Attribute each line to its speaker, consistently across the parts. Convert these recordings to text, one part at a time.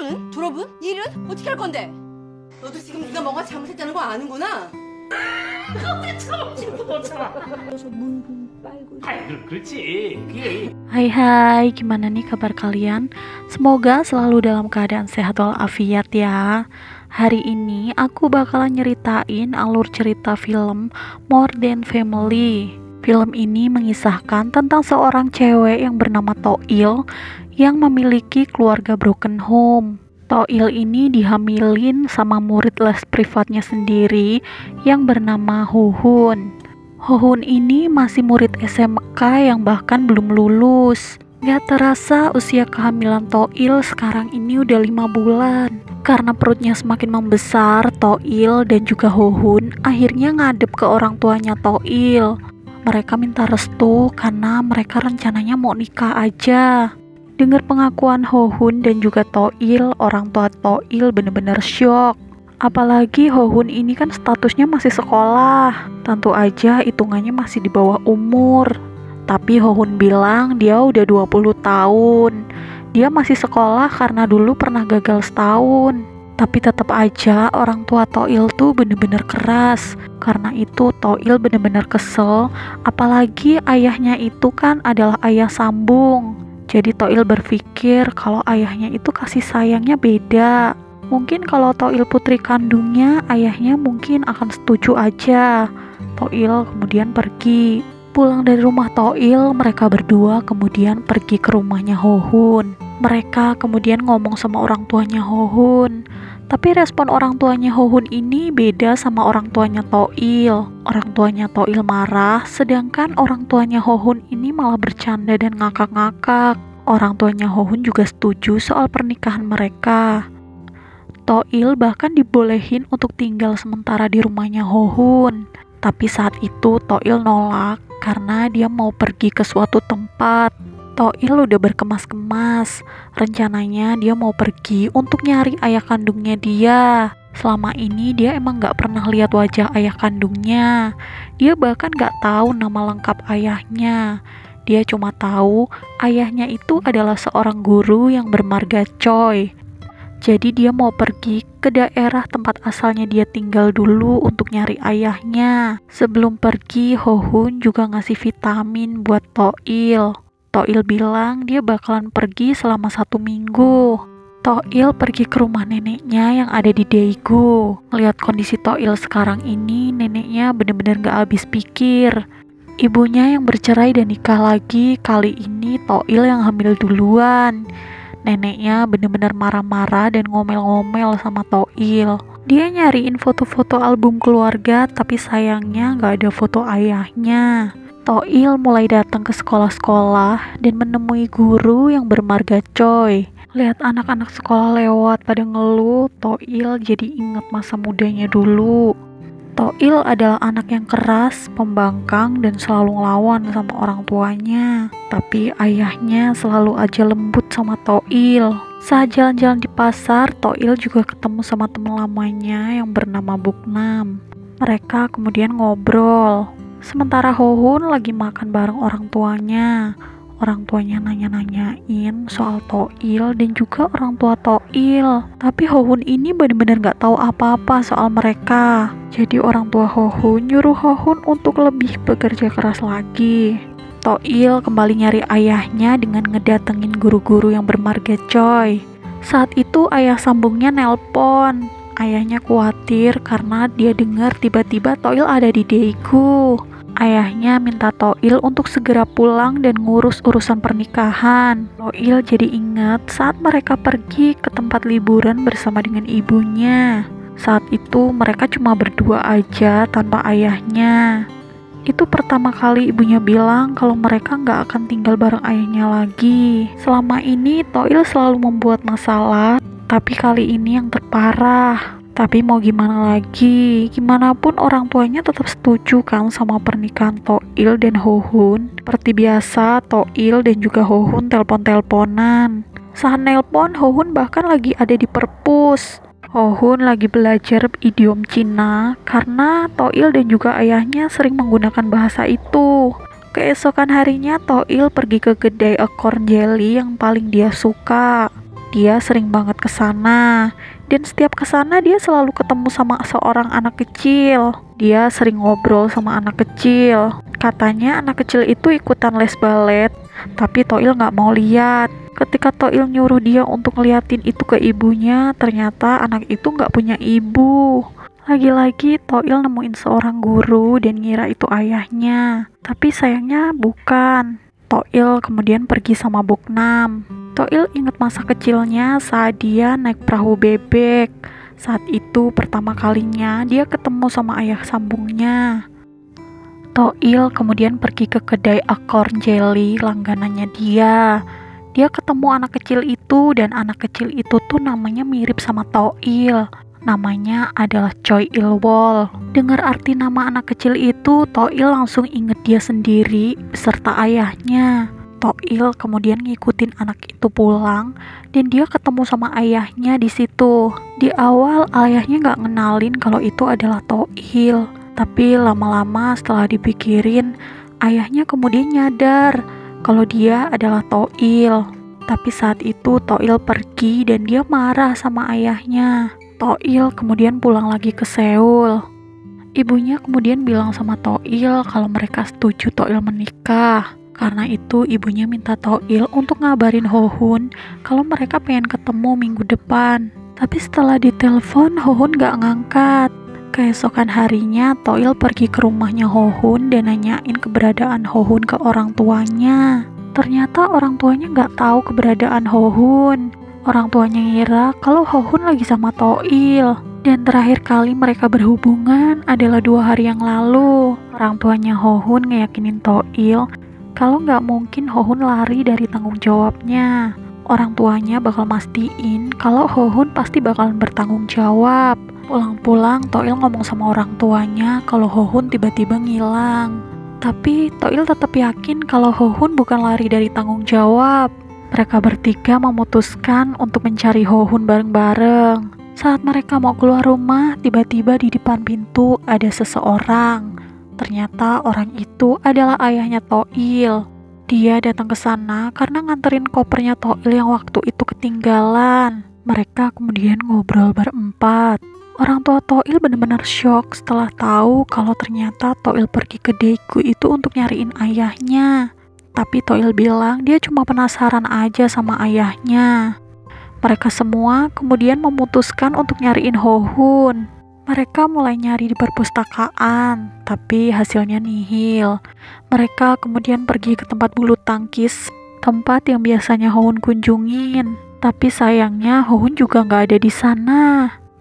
Speaker 1: 학교는? 졸업은? 일은? 어떻게 할 건데? 너도 지금 네가 뭐가 잘못했다는 거 아는구나.
Speaker 2: Hai, gimana nih kabar kalian? Semoga selalu dalam keadaan sehat walafiat ya. Hari ini aku bakalan nyeritain alur cerita film More Than Family. Film ini mengisahkan tentang seorang cewek yang bernama Toil yang memiliki keluarga broken home. Toil ini dihamilin sama murid les privatnya sendiri yang bernama Hohun. Hohun ini masih murid SMK yang bahkan belum lulus. Gak terasa usia kehamilan Toil sekarang ini udah 5 bulan. Karena perutnya semakin membesar, Toil dan juga Hohun akhirnya ngadep ke orang tuanya Toil. Mereka minta restu karena mereka rencananya mau nikah aja. Dengar pengakuan Hohun dan juga Toil, orang tua Toil bener-bener syok. Apalagi Hohun ini kan statusnya masih sekolah. Tentu aja hitungannya masih di bawah umur. Tapi Hohun bilang dia udah 20 tahun. Dia masih sekolah karena dulu pernah gagal setahun. Tapi tetap aja orang tua Toil tuh bener-bener keras. Karena itu Toil bener-bener kesel. Apalagi ayahnya itu kan adalah ayah sambung. Jadi Toil berpikir kalau ayahnya itu kasih sayangnya beda. Mungkin kalau Toil putri kandungnya, ayahnya mungkin akan setuju aja. Toil kemudian pergi. Pulang dari rumah Toil, mereka berdua kemudian pergi ke rumahnya Hohun. Mereka kemudian ngomong sama orang tuanya Hohun. Tapi respon orang tuanya Hohun ini beda sama orang tuanya Toil. Orang tuanya Toil marah, sedangkan orang tuanya Hohun ini malah bercanda dan ngakak-ngakak. Orang tuanya Hohun juga setuju soal pernikahan mereka. Toil bahkan dibolehin untuk tinggal sementara di rumahnya Hohun. Tapi saat itu Toil nolak karena dia mau pergi ke suatu tempat. Toil udah berkemas-kemas. Rencananya dia mau pergi untuk nyari ayah kandungnya dia. Selama ini dia emang gak pernah lihat wajah ayah kandungnya. Dia bahkan gak tahu nama lengkap ayahnya. Dia cuma tahu ayahnya itu adalah seorang guru yang bermarga Choi. Jadi dia mau pergi ke daerah tempat asalnya dia tinggal dulu untuk nyari ayahnya. Sebelum pergi, Hohun juga ngasih vitamin buat Toil. Toil bilang dia bakalan pergi selama 1 minggu. Toil pergi ke rumah neneknya yang ada di Daegu. Lihat kondisi Toil sekarang ini, neneknya bener-bener gak habis pikir. Ibunya yang bercerai dan nikah lagi, kali ini Toil yang hamil duluan. Neneknya bener-bener marah-marah dan ngomel-ngomel sama Toil. Dia nyariin foto-foto album keluarga, tapi sayangnya gak ada foto ayahnya. Toil mulai datang ke sekolah-sekolah dan menemui guru yang bermarga Choi. Lihat anak-anak sekolah lewat pada ngeluh, Toil jadi inget masa mudanya dulu. Toil adalah anak yang keras, pembangkang, dan selalu ngelawan sama orang tuanya. Tapi ayahnya selalu aja lembut sama Toil. Saat jalan-jalan di pasar, Toil juga ketemu sama teman lamanya yang bernama Buknam. Mereka kemudian ngobrol. Sementara Hohun lagi makan bareng orang tuanya. Orang tuanya nanya-nanyain soal Toil dan juga orang tua Toil. Tapi Hohun ini benar-benar gak tahu apa-apa soal mereka. Jadi orang tua Hohun nyuruh Hohun untuk lebih bekerja keras lagi. Toil kembali nyari ayahnya dengan ngedatengin guru-guru yang bermarga Choi. Saat itu ayah sambungnya nelpon. Ayahnya khawatir karena dia dengar tiba-tiba Toil ada di Daegu. Ayahnya minta Toil untuk segera pulang dan ngurus urusan pernikahan. Toil jadi ingat saat mereka pergi ke tempat liburan bersama dengan ibunya. Saat itu mereka cuma berdua aja tanpa ayahnya. Itu pertama kali ibunya bilang kalau mereka gak akan tinggal bareng ayahnya lagi. Selama ini Toil selalu membuat masalah, tapi kali ini yang terparah. Tapi mau gimana lagi, gimana pun orang tuanya tetap setuju kan sama pernikahan Toil dan Hohun. Seperti biasa, Toil dan juga Hohun telpon-telponan. Saat nelpon, Hohun bahkan lagi ada di perpus. Hohun lagi belajar idiom Cina karena Toil dan juga ayahnya sering menggunakan bahasa itu. Keesokan harinya Toil pergi ke kedai acorn jelly yang paling dia suka. dia sering banget ke sana. Dan setiap ke sana dia selalu ketemu sama seorang anak kecil. Dia sering ngobrol sama anak kecil. Katanya anak kecil itu ikutan les balet, tapi Toil nggak mau lihat. Ketika Toil nyuruh dia untuk ngeliatin itu ke ibunya, ternyata anak itu nggak punya ibu. Lagi-lagi Toil nemuin seorang guru dan ngira itu ayahnya, tapi sayangnya bukan. Toil kemudian pergi sama Boknam. Toil ingat masa kecilnya saat dia naik perahu bebek. Saat itu pertama kalinya dia ketemu sama ayah sambungnya. Toil kemudian pergi ke kedai acorn jelly langganannya dia. Dia ketemu anak kecil itu dan anak kecil itu tuh namanya mirip sama Toil. Namanya adalah Choi Il-wol. Dengar arti nama anak kecil itu, Toil langsung inget dia sendiri beserta ayahnya. Toil kemudian ngikutin anak itu pulang dan dia ketemu sama ayahnya di situ. Di awal ayahnya nggak ngenalin kalau itu adalah Toil, tapi lama-lama setelah dipikirin, ayahnya kemudian nyadar kalau dia adalah Toil. Tapi saat itu Toil pergi dan dia marah sama ayahnya. Toil kemudian pulang lagi ke Seoul. Ibunya kemudian bilang sama Toil kalau mereka setuju Toil menikah. Karena itu ibunya minta Toil untuk ngabarin Hohun kalau mereka pengen ketemu minggu depan. Tapi setelah ditelepon, Hohun gak ngangkat. Keesokan harinya Toil pergi ke rumahnya Hohun dan nanyain keberadaan Hohun ke orang tuanya. Ternyata orang tuanya gak tahu keberadaan Hohun. Orang tuanya ngira kalau Hohun lagi sama Toil. Dan terakhir kali mereka berhubungan adalah 2 hari yang lalu. Orang tuanya Hohun ngeyakinin Toil kalau nggak mungkin Hohun lari dari tanggung jawabnya. Orang tuanya bakal mastiin kalau Hohun pasti bakalan bertanggung jawab. Pulang-pulang Toil ngomong sama orang tuanya kalau Hohun tiba-tiba ngilang. Tapi Toil tetap yakin kalau Hohun bukan lari dari tanggung jawab. Mereka bertiga memutuskan untuk mencari Hohun bareng-bareng. Saat mereka mau keluar rumah, tiba-tiba di depan pintu ada seseorang. Ternyata orang itu adalah ayahnya Toil. Dia datang ke sana karena nganterin kopernya Toil yang waktu itu ketinggalan. Mereka kemudian ngobrol berempat. Orang tua Toil benar-benar shock setelah tahu kalau ternyata Toil pergi ke Daegu itu untuk nyariin ayahnya. Tapi Toil bilang dia cuma penasaran aja sama ayahnya. Mereka semua kemudian memutuskan untuk nyariin Hohun. Mereka mulai nyari di perpustakaan, tapi hasilnya nihil. Mereka kemudian pergi ke tempat bulu tangkis, tempat yang biasanya Hohun kunjungin. Tapi sayangnya Hohun juga nggak ada di sana.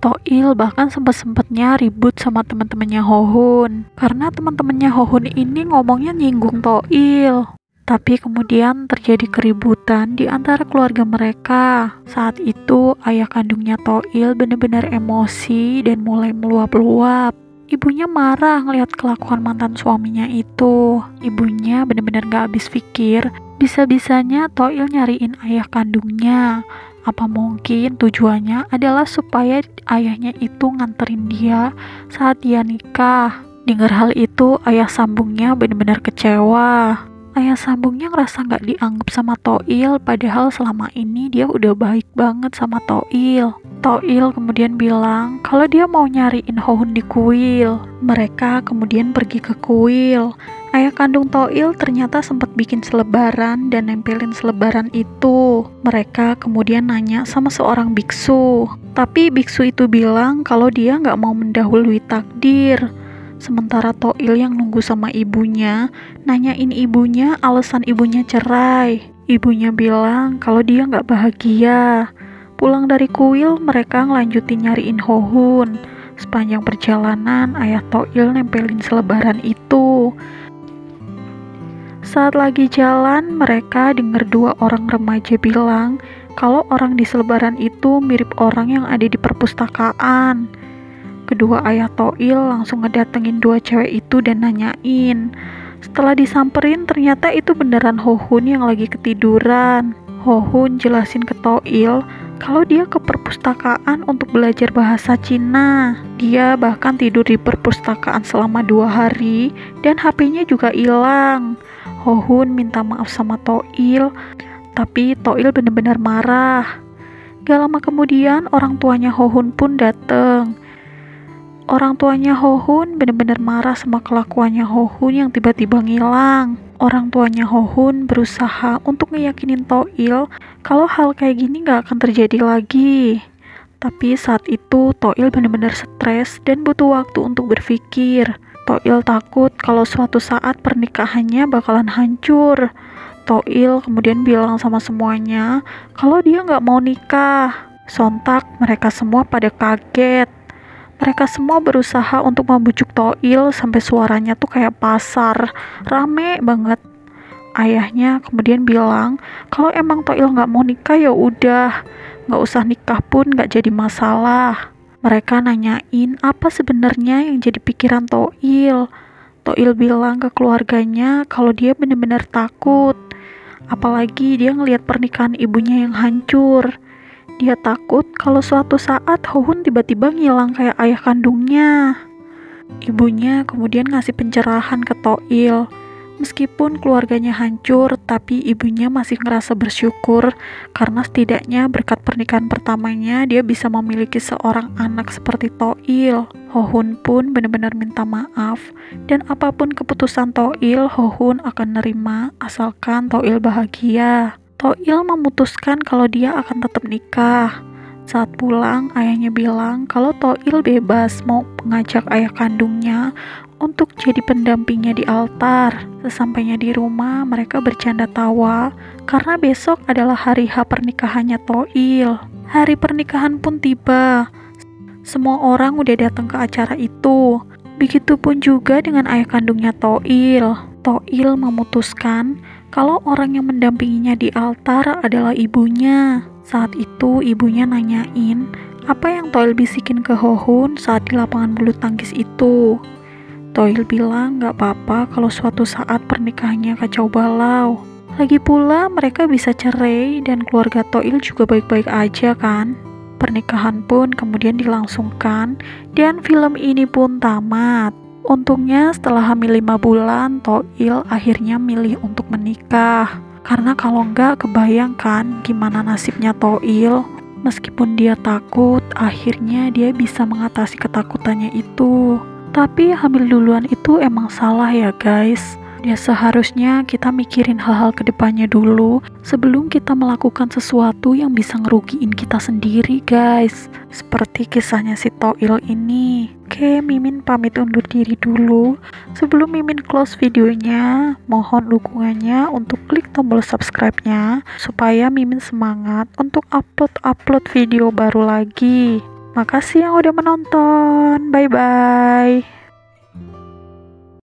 Speaker 2: Toil bahkan sempat-sempatnya ribut sama teman-temannya Hohun, karena teman-temannya Hohun ini ngomongnya nyinggung Toil. Tapi kemudian terjadi keributan di antara keluarga mereka. Saat itu ayah kandungnya Toil benar-benar emosi dan mulai meluap-luap. Ibunya marah ngelihat kelakuan mantan suaminya itu. Ibunya benar-benar gak habis pikir, bisa-bisanya Toil nyariin ayah kandungnya. Apa mungkin tujuannya adalah supaya ayahnya itu nganterin dia saat dia nikah. Dengar hal itu, ayah sambungnya benar-benar kecewa. Ayah sambungnya ngerasa gak dianggap sama Toil, padahal selama ini dia udah baik banget sama Toil. Toil kemudian bilang kalau dia mau nyariin Hohun di kuil. Mereka kemudian pergi ke kuil. Ayah kandung Toil ternyata sempat bikin selebaran dan nempelin selebaran itu. Mereka kemudian nanya sama seorang biksu. Tapi biksu itu bilang kalau dia gak mau mendahului takdir. Sementara Toil yang nunggu sama ibunya, nanyain ibunya alasan ibunya cerai. Ibunya bilang kalau dia nggak bahagia. Pulang dari kuil, mereka ngelanjutin nyariin Hohun. Sepanjang perjalanan, ayah Toil nempelin selebaran itu. Saat lagi jalan, mereka dengar 2 orang remaja bilang kalau orang di selebaran itu mirip orang yang ada di perpustakaan. Kedua ayah Toil langsung ngedatengin 2 cewek itu dan nanyain. Setelah disamperin, ternyata itu beneran Hohun yang lagi ketiduran. Hohun jelasin ke Toil kalau dia ke perpustakaan untuk belajar bahasa Cina. Dia bahkan tidur di perpustakaan selama 2 hari dan HP-nya juga hilang. Hohun minta maaf sama Toil, tapi Toil bener-bener marah. Gak lama kemudian orang tuanya Hohun pun dateng. Orang tuanya Hohun benar-benar marah sama kelakuannya Hohun yang tiba-tiba ngilang. Orang tuanya Hohun berusaha untuk ngeyakinin Toil kalau hal kayak gini gak akan terjadi lagi. Tapi saat itu Toil benar-benar stres dan butuh waktu untuk berpikir. Toil takut kalau suatu saat pernikahannya bakalan hancur. Toil kemudian bilang sama semuanya kalau dia gak mau nikah. Sontak mereka semua pada kaget. Mereka semua berusaha untuk membujuk Toil sampai suaranya tuh kayak pasar, rame banget. Ayahnya kemudian bilang kalau emang Toil nggak mau nikah ya udah, nggak usah nikah pun nggak jadi masalah. Mereka nanyain apa sebenarnya yang jadi pikiran Toil. Toil bilang ke keluarganya kalau dia benar-benar takut, apalagi dia ngelihat pernikahan ibunya yang hancur. Dia takut kalau suatu saat Hohun tiba-tiba ngilang kayak ayah kandungnya. Ibunya kemudian ngasih pencerahan ke Toil. Meskipun keluarganya hancur, tapi ibunya masih ngerasa bersyukur karena setidaknya berkat pernikahan pertamanya dia bisa memiliki seorang anak seperti Toil. Hohun pun benar-benar minta maaf dan apapun keputusan Toil, Hohun akan nerima asalkan Toil bahagia. Toil memutuskan kalau dia akan tetap nikah. Saat pulang, ayahnya bilang kalau Toil bebas mau mengajak ayah kandungnya untuk jadi pendampingnya di altar. Sesampainya di rumah, mereka bercanda tawa karena besok adalah hari H pernikahannya Toil. Hari pernikahan pun tiba. Semua orang udah datang ke acara itu. Begitupun juga dengan ayah kandungnya Toil. Toil memutuskan kalau orang yang mendampinginya di altar adalah ibunya. Saat itu ibunya nanyain apa yang Toil bisikin ke Hohun saat di lapangan bulu tangkis itu. Toil bilang gak apa-apa kalau suatu saat pernikahannya kacau balau. Lagi pula mereka bisa cerai dan keluarga Toil juga baik-baik aja kan. Pernikahan pun kemudian dilangsungkan dan film ini pun tamat. Untungnya setelah hamil 5 bulan, Toil akhirnya milih untuk menikah. Karena kalau enggak kebayangkan gimana nasibnya Toil. Meskipun dia takut, akhirnya dia bisa mengatasi ketakutannya itu. Tapi hamil duluan itu emang salah ya guys. Ya seharusnya kita mikirin hal-hal kedepannya dulu sebelum kita melakukan sesuatu yang bisa ngerugiin kita sendiri guys. Seperti kisahnya si Toil ini. Oke, Mimin pamit undur diri dulu. Sebelum Mimin close videonya, mohon dukungannya untuk klik tombol subscribe-nya supaya Mimin semangat untuk upload video baru lagi. Makasih yang udah menonton. Bye-bye.